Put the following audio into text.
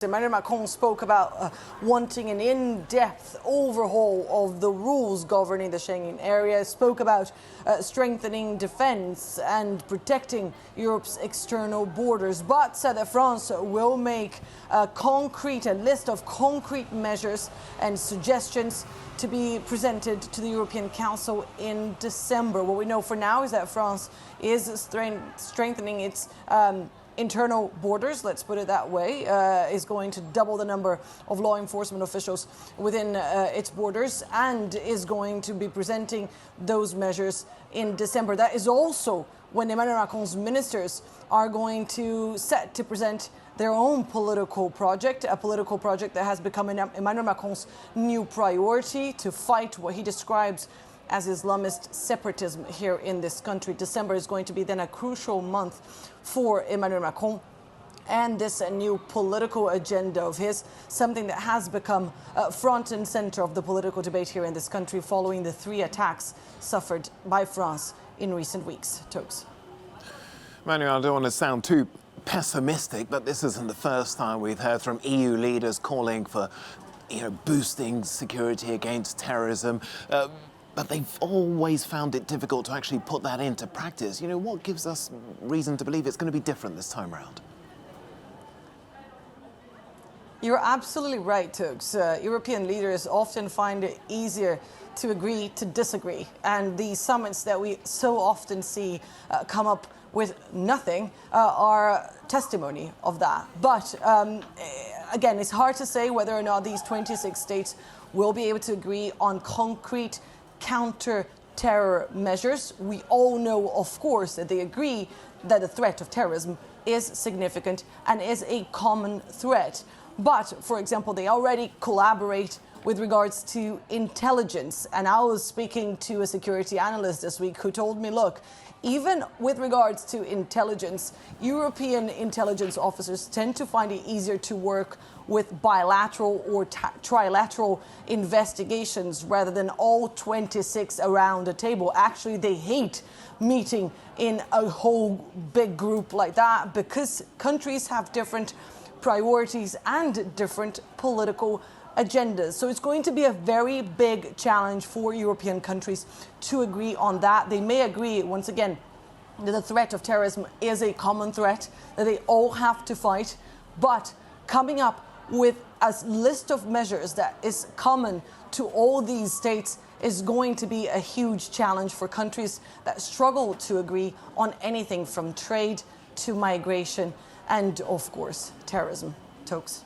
Emmanuel Macron spoke about wanting an in-depth overhaul of the rules governing the Schengen area, spoke about strengthening defense and protecting Europe's external borders, but said that France will make a list of concrete measures and suggestions to be presented to the European Council in December. What we know for now is that France is strengthening its internal borders, let's put it that way, is going to double the number of law enforcement officials within its borders and is going to be presenting those measures in December. That is also when Emmanuel Macron's ministers are going to set to present their own political project, a political project that has become Emmanuel Macron's new priority to fight what he describes as Islamist separatism here in this country. December is going to be then a crucial month for Emmanuel Macron and this new political agenda of his, something that has become front and center of the political debate here in this country following the 3 attacks suffered by France in recent weeks. Tokes. Manuel, I don't want to sound too pessimistic, but this isn't the first time we've heard from EU leaders calling for, boosting security against terrorism. But they've always found it difficult to actually put that into practice. What gives us reason to believe it's going to be different this time around? You're absolutely right, Tooks. European leaders often find it easier to agree to disagree. And the summits that we so often see come up with nothing are testimony of that. But again, it's hard to say whether or not these 26 states will be able to agree on concrete counter-terror measures. We all know, of course, that they agree that the threat of terrorism is significant and is a common threat. But, for example, they already collaborate with regards to intelligence. And I was speaking to a security analyst this week who told me, look, even with regards to intelligence, European intelligence officers tend to find it easier to work with bilateral or trilateral investigations rather than all 26 around the table. Actually, they hate meeting in a whole big group like that because countries have different priorities and different political agendas. So it's going to be a very big challenge for European countries to agree on that. They may agree, once again, that the threat of terrorism is a common threat, that they all have to fight, but coming up with a list of measures that is common to all these states is going to be a huge challenge for countries that struggle to agree on anything from trade to migration and, of course, terrorism. Tokes.